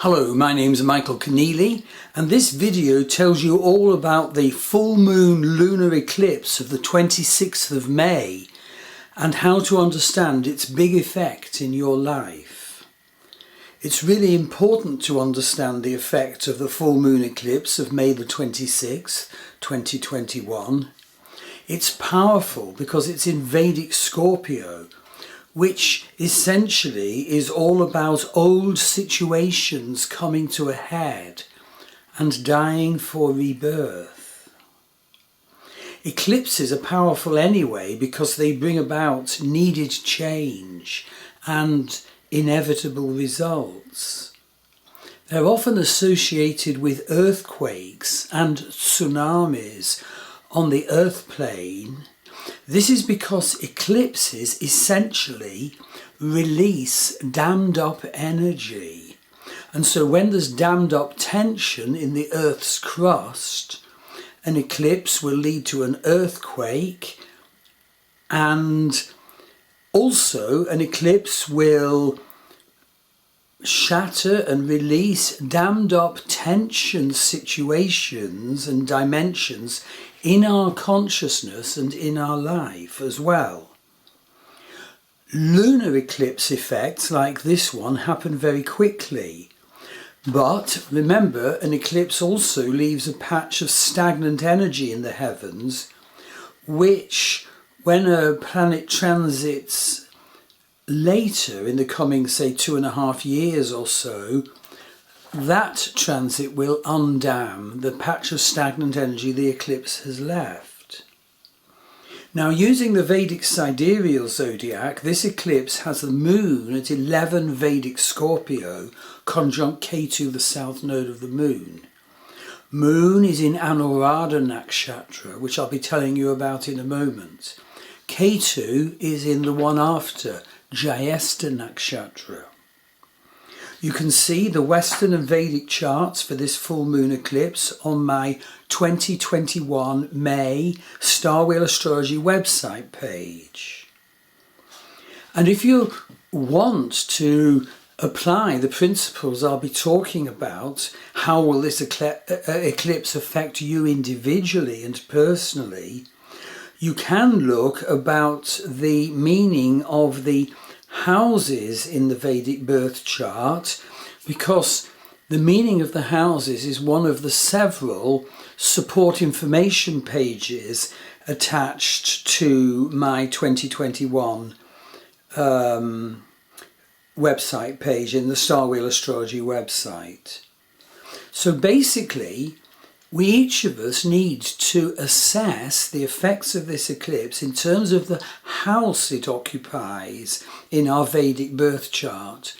Hello, my name's Michael Conneely, and this video tells you all about the full moon lunar eclipse of the 26th of May and how to understand its big effect in your life. It's really important to understand the effect of the full moon eclipse of May the 26th, 2021. It's powerful because it's in Vedic Scorpio, which essentially is all about old situations coming to a head and dying for rebirth. Eclipses are powerful anyway because they bring about needed change and inevitable results. They're often associated with earthquakes and tsunamis on the earth plane. This is because eclipses essentially release dammed up energy. And so when there's dammed up tension in the Earth's crust, an eclipse will lead to an earthquake, and also an eclipse will shatter and release dammed up tension situations and dimensions in our consciousness and in our life as well. Lunar eclipse effects like this one happen very quickly, but remember, an eclipse also leaves a patch of stagnant energy in the heavens, which when a planet transits later in the coming, say, 2.5 years or so, that transit will undam the patch of stagnant energy the eclipse has left. Now, using the Vedic sidereal zodiac, this eclipse has the moon at 11 Vedic Scorpio, conjunct Ketu, the south node of the moon. Moon is in Anuradha nakshatra, which I'll be telling you about in a moment. Ketu is in the one after, Jyesta nakshatra. You can see the Western and Vedic charts for this full moon eclipse on my 2021 May Star Wheel Astrology website page. And if you want to apply the principles I'll be talking about, how will this eclipse affect you individually and personally, you can look about the meaning of the houses in the Vedic birth chart, because the meaning of the houses is one of the several support information pages attached to my 2021 website page in the Star Wheel Astrology website. So basically, we each of us need to assess the effects of this eclipse in terms of the house it occupies in our Vedic birth chart,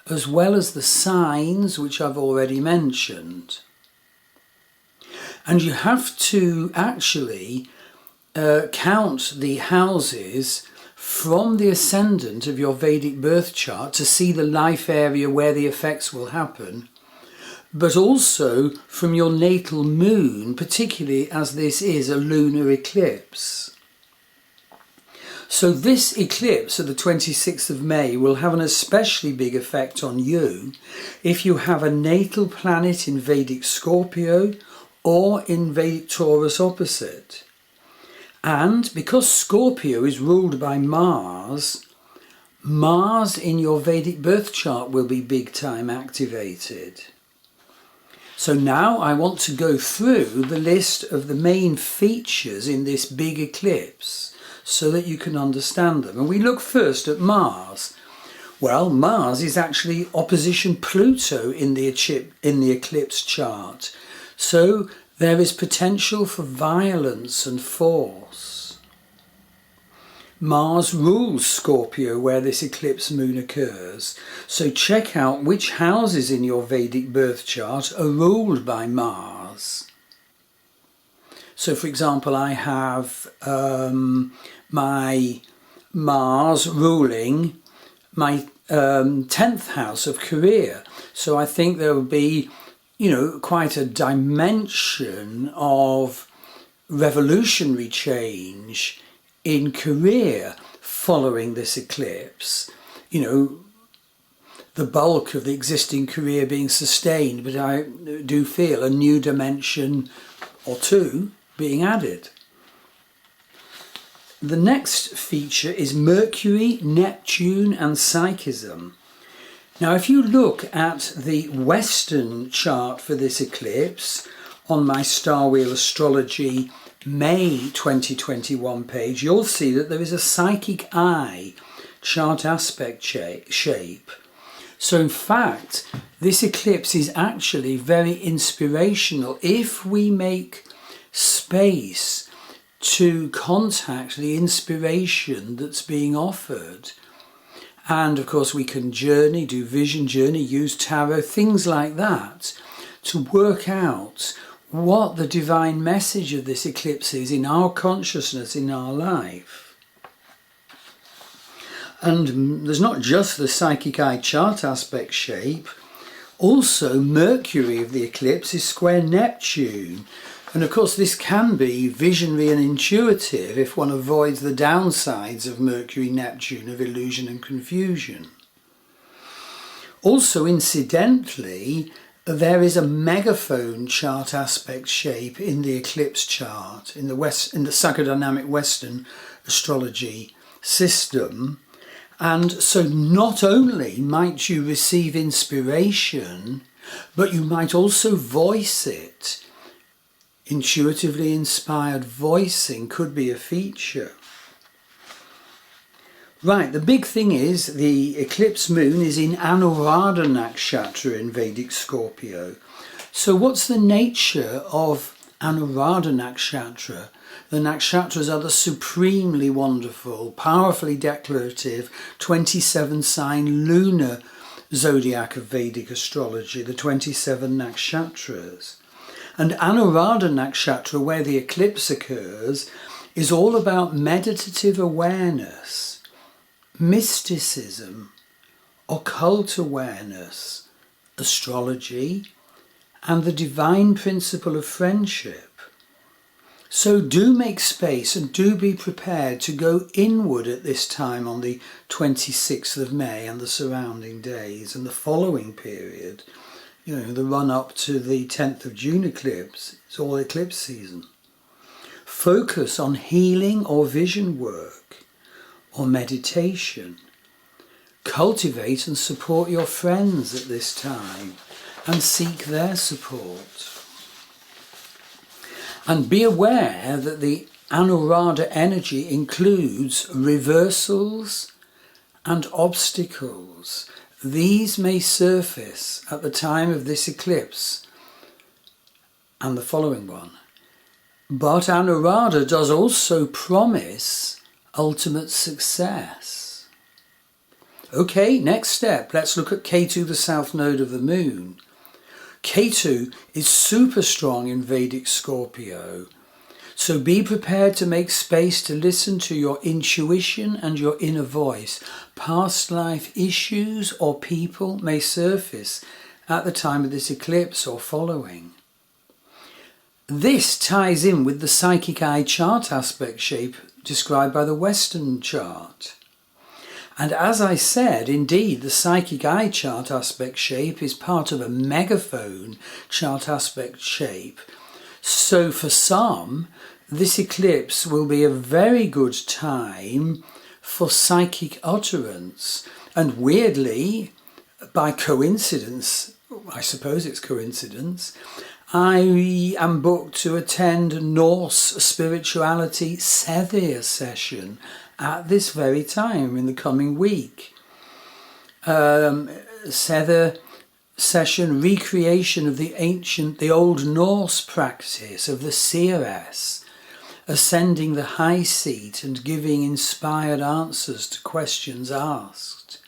as well as the signs which I've already mentioned. And you have to actually count the houses from the ascendant of your Vedic birth chart to see the life area where the effects will happen, but also from your natal moon, particularly as this is a lunar eclipse. So this eclipse of the 26th of May will have an especially big effect on you if you have a natal planet in Vedic Scorpio or in Vedic Taurus opposite. And because Scorpio is ruled by Mars, Mars in your Vedic birth chart will be big time activated. So now I want to go through the list of the main features in this big eclipse so that you can understand them. And we look first at Mars. Well, Mars is actually opposition Pluto in the eclipse chart. So there is potential for violence and force. Mars rules Scorpio where this eclipse moon occurs, so check out which houses in your Vedic birth chart are ruled by Mars. So for example, I have my Mars ruling my 10th house of career, so I think there will be, quite a dimension of revolutionary change in career following this eclipse. the bulk of the existing career being sustained, but I do feel a new dimension or two being added. The next feature is Mercury, Neptune and Psychism. Now if you look at the Western chart for this eclipse on my Star Wheel Astrology May 2021 page, you'll see that there is a psychic eye chart aspect shape. So in fact, this eclipse is actually very inspirational if we make space to contact the inspiration that's being offered. And of course we can journey, do vision journey, use tarot, things like that, to work out what the divine message of this eclipse is in our consciousness, in our life. And there's not just the psychic eye chart aspect shape, also Mercury of the eclipse is square Neptune. And of course this can be visionary and intuitive if one avoids the downsides of Mercury-Neptune of illusion and confusion. Also incidentally, there is a megaphone chart aspect shape in the eclipse chart, in the psychodynamic Western astrology system. And so not only might you receive inspiration, but you might also voice it. Intuitively inspired voicing could be a feature. Right, the big thing is the eclipse moon is in Anuradha nakshatra in Vedic Scorpio. So what's the nature of Anuradha nakshatra? The nakshatras are the supremely wonderful, powerfully declarative 27 sign lunar zodiac of Vedic astrology, the 27 nakshatras. And Anuradha nakshatra, where the eclipse occurs, is all about meditative awareness, mysticism, occult awareness, astrology, and the divine principle of friendship. So do make space and do be prepared to go inward at this time on the 26th of May and the surrounding days and the following period. You know, the run up to the 10th of June eclipse. It's all eclipse season. Focus on healing or vision work or meditation. Cultivate and support your friends at this time and seek their support. And be aware that the Anuradha energy includes reversals and obstacles. These may surface at the time of this eclipse and the following one. But Anuradha does also promise ultimate success. Okay, next step. Let's look at Ketu, the south node of the moon. Ketu is super strong in Vedic Scorpio. So be prepared to make space to listen to your intuition and your inner voice. Past life issues or people may surface at the time of this eclipse or following. This ties in with the psychic eye chart aspect shape described by the Western chart. And as I said, indeed, the psychic eye chart aspect shape is part of a megaphone chart aspect shape. So for some, this eclipse will be a very good time for psychic utterance. And weirdly, by coincidence, I suppose it's coincidence, I am booked to attend a Norse spirituality Sedir session at this very time in the coming week. Sedir session, recreation of the Old Norse practice of the seeress, ascending the high seat and giving inspired answers to questions asked.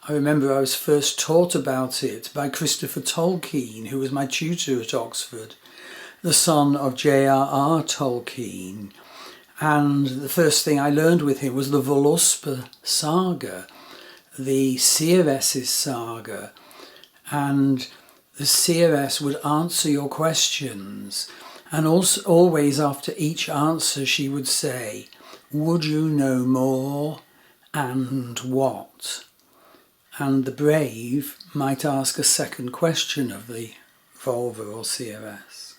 I remember I was first taught about it by Christopher Tolkien, who was my tutor at Oxford, the son of J.R.R. Tolkien. And the first thing I learned with him was the Voluspa saga, the seeress's saga. And the seeress would answer your questions. And also, always after each answer she would say, "Would you know more? And what?" and the brave might ask a second question of the Volva or CRS.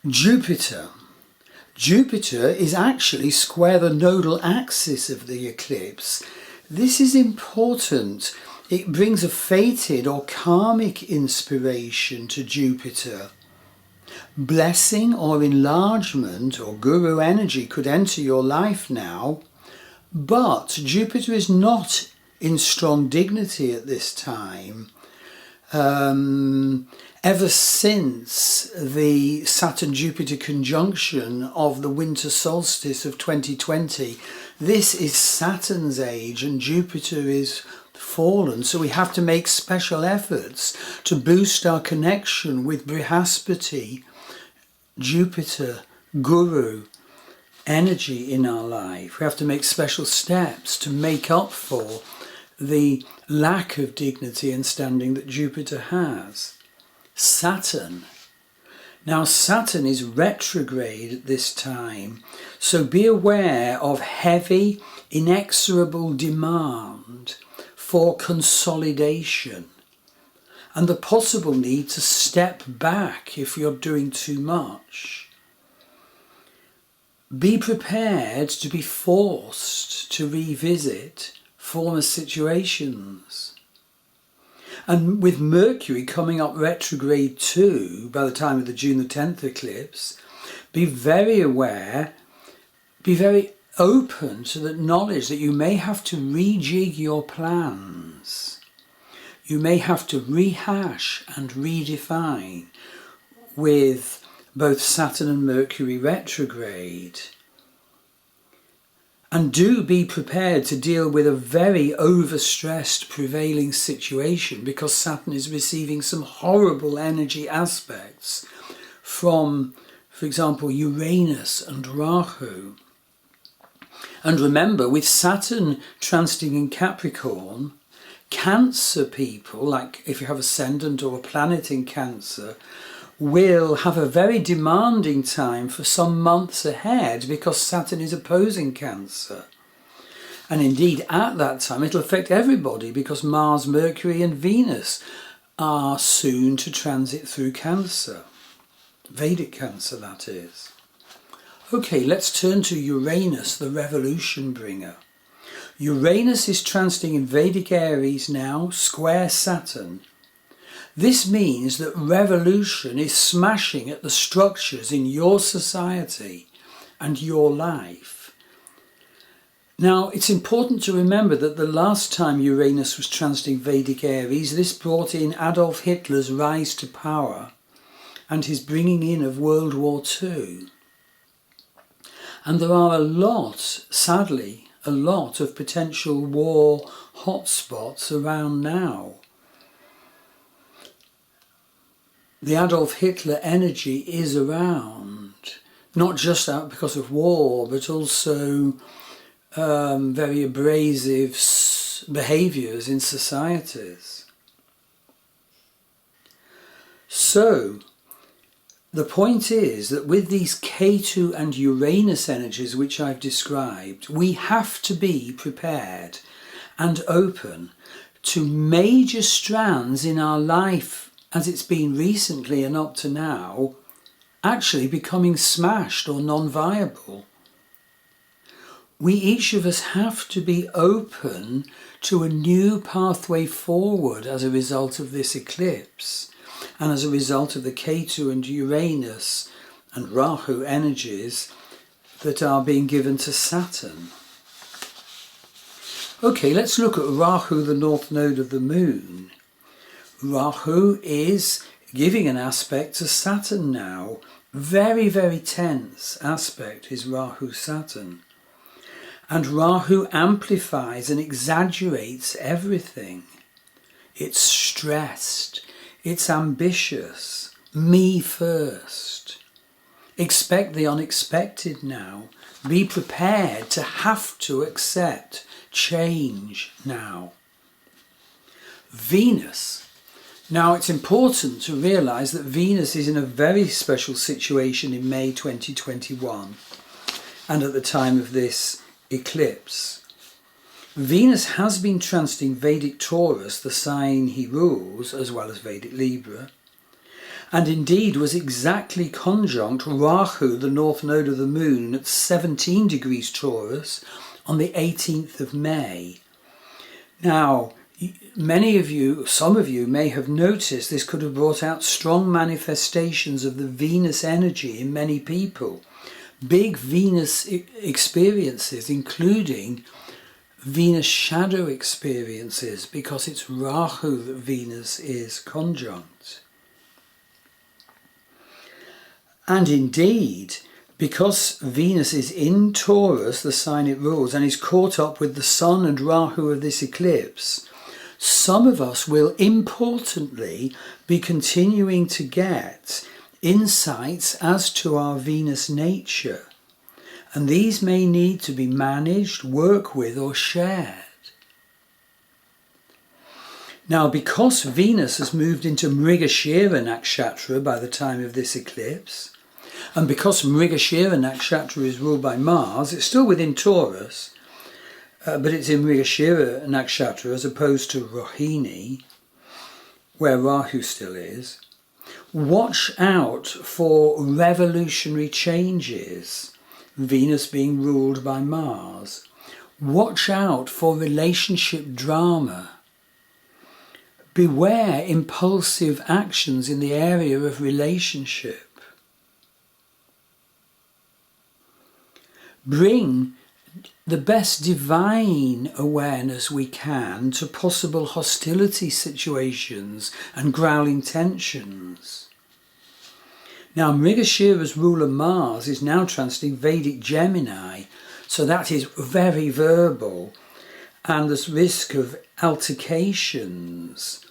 Jupiter. Jupiter is actually square the nodal axis of the eclipse. This is important. It brings a fated or karmic inspiration to Jupiter. Blessing or enlargement or guru energy could enter your life now, but Jupiter is not in strong dignity at this time. Ever since the Saturn-Jupiter conjunction of the winter solstice of 2020, this is Saturn's age and Jupiter is fallen, so we have to make special efforts to boost our connection with Brihaspati, Jupiter, Guru energy in our life. We have to make special steps to make up for the lack of dignity and standing that Jupiter has. Saturn. Now Saturn is retrograde at this time, so be aware of heavy, inexorable demand for consolidation and the possible need to step back if you're doing too much. Be prepared to be forced to revisit former situations. And with Mercury coming up retrograde too, by the time of the June the 10th eclipse, be very aware, be very open to the knowledge that you may have to rejig your plans. You may have to rehash and redefine with both Saturn and Mercury retrograde. And do be prepared to deal with a very overstressed prevailing situation, because Saturn is receiving some horrible energy aspects from, for example, Uranus and Rahu. And remember, with Saturn transiting in Capricorn, Cancer people, like if you have ascendant or a planet in Cancer, will have a very demanding time for some months ahead because Saturn is opposing Cancer. And indeed at that time it'll affect everybody because Mars, Mercury and Venus are soon to transit through Cancer. Vedic Cancer, that is. Okay, let's turn to Uranus, the revolution bringer. Uranus is transiting in Vedic Aries now, square Saturn. This means that revolution is smashing at the structures in your society and your life. Now, it's important to remember that the last time Uranus was transiting Vedic Aries, this brought in Adolf Hitler's rise to power and his bringing in of World War II. And there are sadly, a lot of potential war hotspots around now. The Adolf Hitler energy is around, not just out because of war, but also very abrasive behaviours in societies. So, the point is that with these Ketu and Uranus energies which I've described, we have to be prepared and open to major strands in our life as it's been recently and up to now, actually becoming smashed or non-viable. We each of us have to be open to a new pathway forward as a result of this eclipse and as a result of the Ketu and Uranus and Rahu energies that are being given to Saturn. Okay, let's look at Rahu, the north node of the moon. Rahu is giving an aspect to Saturn now. Very, very tense aspect is Rahu-Saturn. And Rahu amplifies and exaggerates everything. It's stressed. It's ambitious. Me first. Expect the unexpected now. Be prepared to have to accept change now. Venus. Now it's important to realise that Venus is in a very special situation in May 2021 and at the time of this eclipse. Venus has been transiting Vedic Taurus, the sign he rules, as well as Vedic Libra, and indeed was exactly conjunct Rahu, the north node of the moon, at 17 degrees Taurus on the 18th of May. Now, many of you, some of you may have noticed this could have brought out strong manifestations of the Venus energy in many people. Big Venus experiences, including Venus shadow experiences, because it's Rahu that Venus is conjunct. And indeed, because Venus is in Taurus, the sign it rules, and is caught up with the Sun and Rahu of this eclipse, some of us will importantly be continuing to get insights as to our Venus nature. And these may need to be managed, worked with, or shared. Now, because Venus has moved into Mrigashira nakshatra by the time of this eclipse, and because Mrigashira nakshatra is ruled by Mars, it's still within Taurus, but it's in Mrigashira nakshatra as opposed to Rohini, where Rahu still is. Watch out for revolutionary changes, Venus being ruled by Mars. Watch out for relationship drama. Beware impulsive actions in the area of relationship. Bring the best divine awareness we can to possible hostility situations and growling tensions. Now, Mrigashira's ruler Mars is now transiting Vedic Gemini, so that is very verbal, and there's risk of altercations.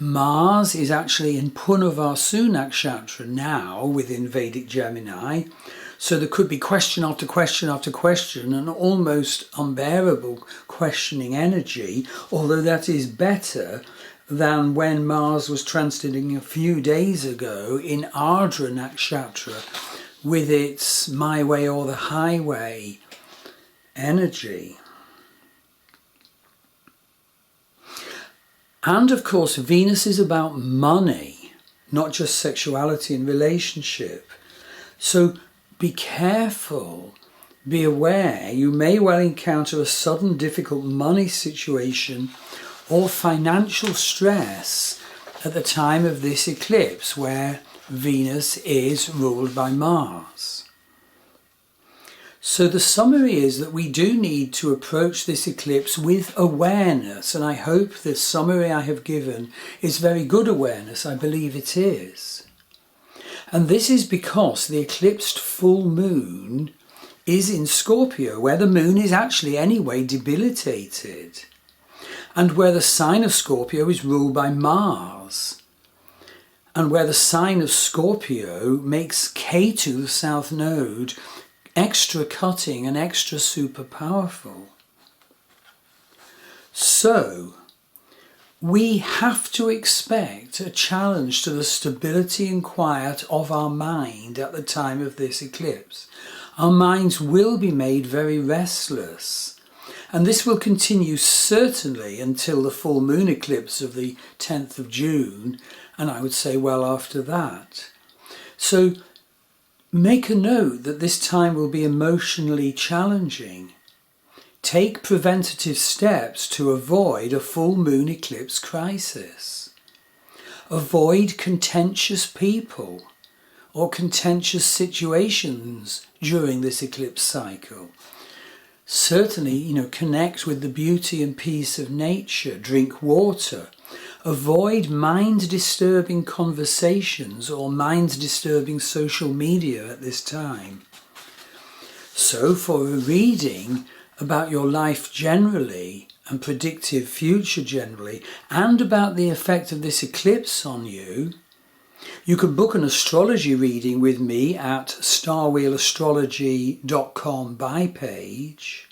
Mars is actually in Punarvasu nakshatra now within Vedic Gemini, so there could be question after question after question, and almost unbearable questioning energy, although that is better than when Mars was transiting a few days ago in Ardra nakshatra with its my way or the highway energy. And of course, Venus is about money, not just sexuality and relationship. So be careful, be aware, you may well encounter a sudden difficult money situation or financial stress at the time of this eclipse where Venus is ruled by Mars. So the summary is that we do need to approach this eclipse with awareness, and I hope the summary I have given is very good awareness. I believe it is. And this is because the eclipsed full moon is in Scorpio, where the moon is actually anyway debilitated, and where the sign of Scorpio is ruled by Mars, and where the sign of Scorpio makes Ketu, the south node, extra cutting and extra super powerful. So, we have to expect a challenge to the stability and quiet of our mind at the time of this eclipse. Our minds will be made very restless, and this will continue certainly until the full moon eclipse of the 10th of June, and I would say well after that. So make a note that this time will be emotionally challenging. Take preventative steps to avoid a full moon eclipse crisis. Avoid contentious people or contentious situations during this eclipse cycle. Certainly, connect with the beauty and peace of nature. Drink water. Avoid mind-disturbing conversations or mind-disturbing social media at this time. So, for a reading about your life generally and predictive future generally, and about the effect of this eclipse on you, you can book an astrology reading with me at starwheelastrology.com bypage.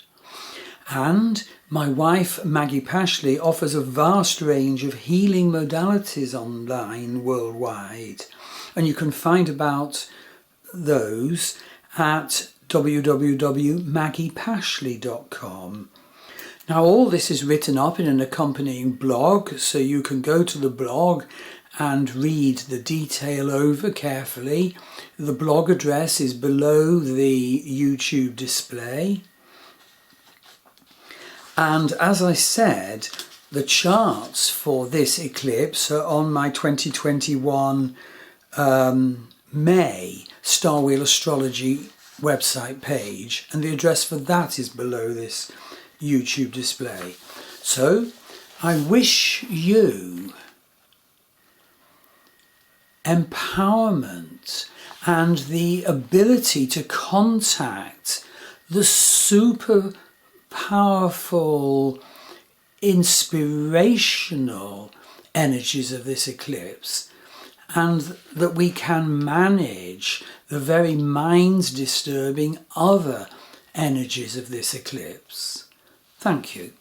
And my wife, Maggie Pashley, offers a vast range of healing modalities online worldwide. And you can find about those at www.maggiepashley.com. Now all this is written up in an accompanying blog, so you can go to the blog and read the detail over carefully. The blog address is below the YouTube display. And as I said, the charts for this eclipse are on my 2021 May Star Wheel Astrology website page, and the address for that is below this YouTube display. So I wish you empowerment and the ability to contact the super powerful, inspirational energies of this eclipse, and that we can manage the very mind-disturbing other energies of this eclipse. Thank you.